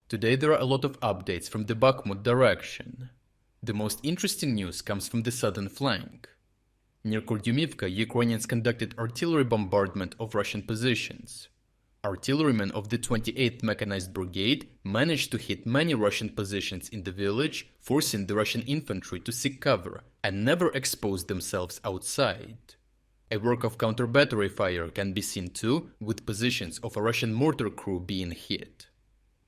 Today there are a lot of updates from the Bakhmut direction. The most interesting news comes from the southern flank. Near Kurdyumivka, Ukrainians conducted artillery bombardment of Russian positions. Artillerymen of the 28th Mechanized Brigade managed to hit many Russian positions in the village, forcing the Russian infantry to seek cover and never expose themselves outside. A work of counter-battery fire can be seen too, with positions of a Russian mortar crew being hit.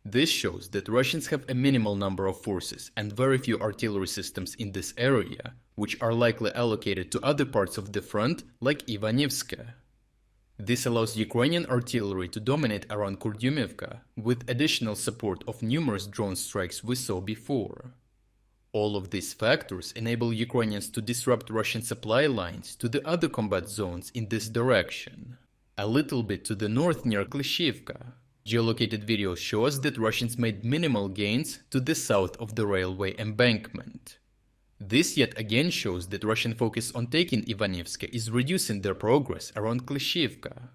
This shows that Russians have a minimal number of forces and very few artillery systems in this area, which are likely allocated to other parts of the front, like Ivanivske. This allows Ukrainian artillery to dominate around Kurdyumivka, with additional support of numerous drone strikes we saw before. All of these factors enable Ukrainians to disrupt Russian supply lines to the other combat zones in this direction. A little bit to the north near Klischiivka, geolocated videos show us that Russians made minimal gains to the south of the railway embankment. This yet again shows that Russian focus on taking Ivanivske is reducing their progress around Klischiivka.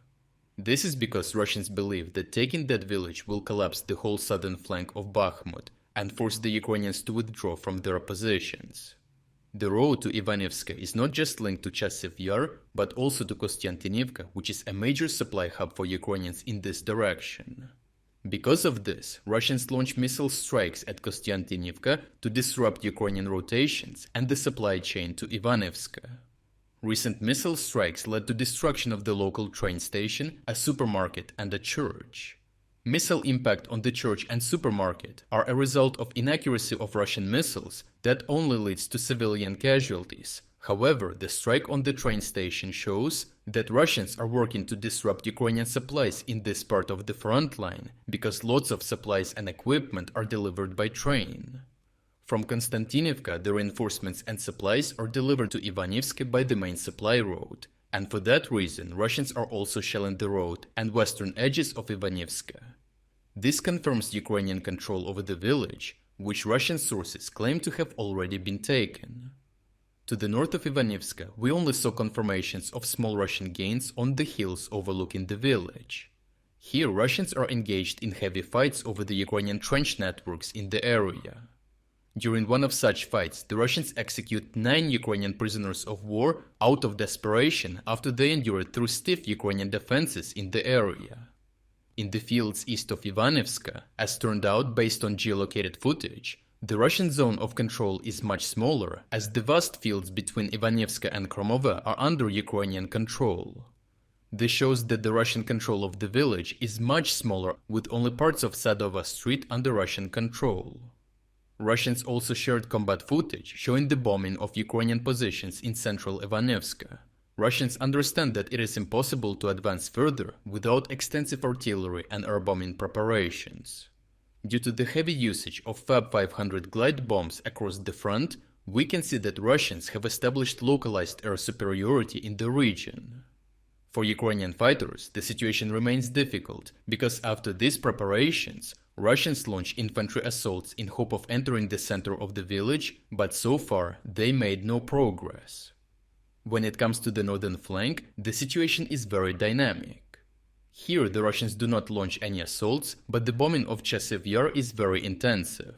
This is because Russians believe that taking that village will collapse the whole southern flank of Bakhmut and force the Ukrainians to withdraw from their positions. The road to Ivanivske is not just linked to Chasiv Yar, but also to Kurdyumivka, which is a major supply hub for Ukrainians in this direction. Because of this, Russians launched missile strikes at Kurdyumivka to disrupt Ukrainian rotations and the supply chain to Ivanivske. Recent missile strikes led to destruction of the local train station, a supermarket and a church. Missile impact on the church and supermarket are a result of inaccuracy of Russian missiles that only leads to civilian casualties. However, the strike on the train station shows that Russians are working to disrupt Ukrainian supplies in this part of the front line, because lots of supplies and equipment are delivered by train. From Konstantinivka, the reinforcements and supplies are delivered to Ivanivske by the main supply road, and for that reason Russians are also shelling the road and western edges of Ivanivske. This confirms Ukrainian control over the village, which Russian sources claim to have already been taken. To the north of Ivanivske, we only saw confirmations of small Russian gains on the hills overlooking the village. Here Russians are engaged in heavy fights over the Ukrainian trench networks in the area. During one of such fights, the Russians execute 9 Ukrainian prisoners of war out of desperation after they endured through stiff Ukrainian defenses in the area. In the fields east of Ivanivske, as turned out based on geolocated footage, the Russian zone of control is much smaller, as the vast fields between Ivanivske and Kromove are under Ukrainian control. This shows that the Russian control of the village is much smaller, with only parts of Sadova Street under Russian control. Russians also shared combat footage showing the bombing of Ukrainian positions in central Ivanivske. Russians understand that it is impossible to advance further without extensive artillery and air bombing preparations. Due to the heavy usage of Fab 500 glide bombs across the front, we can see that Russians have established localized air superiority in the region. For Ukrainian fighters, the situation remains difficult, because after these preparations, Russians launch infantry assaults in hope of entering the center of the village, but so far they made no progress. When it comes to the northern flank, the situation is very dynamic. Here the Russians do not launch any assaults, but the bombing of Chasiv Yar is very intensive.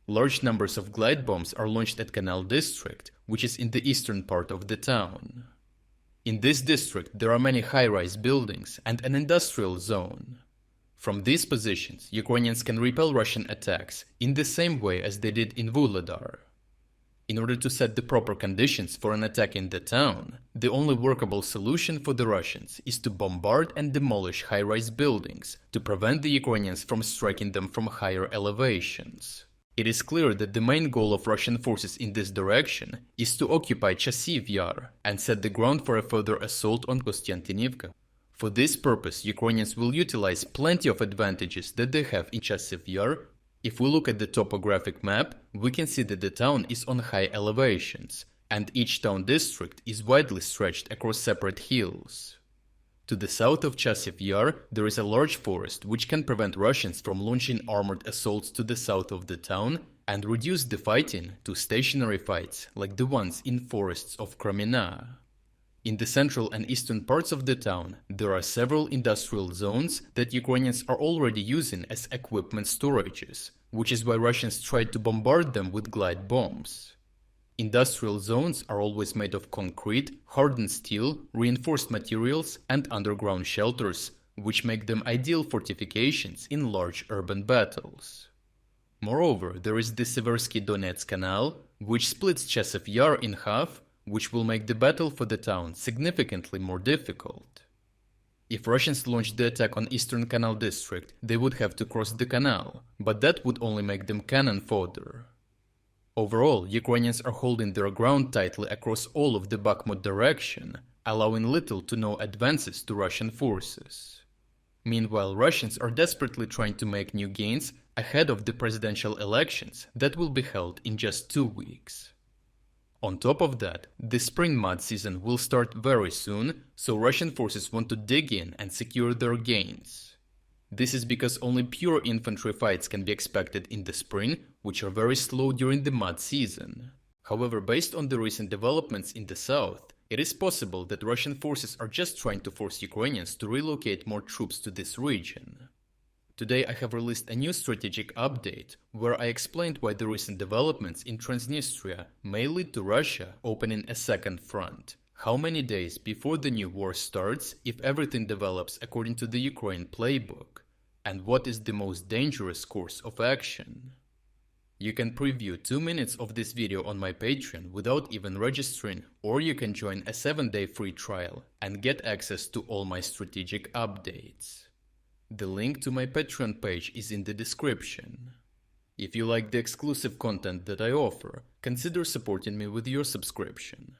Large numbers of glide bombs are launched at Canal District, which is in the eastern part of the town. In this district there are many high-rise buildings and an industrial zone. From these positions, Ukrainians can repel Russian attacks in the same way as they did in Vuhledar. In order to set the proper conditions for an attack in the town, the only workable solution for the Russians is to bombard and demolish high-rise buildings to prevent the Ukrainians from striking them from higher elevations. It is clear that the main goal of Russian forces in this direction is to occupy Chasiv Yar and set the ground for a further assault on Kurdyumivka. For this purpose, Ukrainians will utilize plenty of advantages that they have in Chasiv Yar. If we look at the topographic map, we can see that the town is on high elevations, and each town district is widely stretched across separate hills. To the south of Chasiv Yar, there is a large forest which can prevent Russians from launching armored assaults to the south of the town and reduce the fighting to stationary fights like the ones in forests of Kremina. In the central and eastern parts of the town, there are several industrial zones that Ukrainians are already using as equipment storages, which is why Russians tried to bombard them with glide bombs. Industrial zones are always made of concrete, hardened steel, reinforced materials, and underground shelters, which make them ideal fortifications in large urban battles. Moreover, there is the Seversky-Donetsk Canal, which splits Chasiv Yar in half, which will make the battle for the town significantly more difficult. If Russians launched the attack on Eastern Canal district, they would have to cross the canal, but that would only make them cannon fodder. Overall, Ukrainians are holding their ground tightly across all of the Bakhmut direction, allowing little to no advances to Russian forces. Meanwhile, Russians are desperately trying to make new gains ahead of the presidential elections that will be held in just 2 weeks. On top of that, the spring mud season will start very soon, so Russian forces want to dig in and secure their gains. This is because only pure infantry fights can be expected in the spring, which are very slow during the mud season. However, based on the recent developments in the south, it is possible that Russian forces are just trying to force Ukrainians to relocate more troops to this region. Today I have released a new strategic update, where I explained why the recent developments in Transnistria may lead to Russia opening a second front, how many days before the new war starts if everything develops according to the Ukraine playbook, and what is the most dangerous course of action. You can preview 2 minutes of this video on my Patreon without even registering, or you can join a 7-day free trial and get access to all my strategic updates. The link to my Patreon page is in the description. If you like the exclusive content that I offer, consider supporting me with your subscription.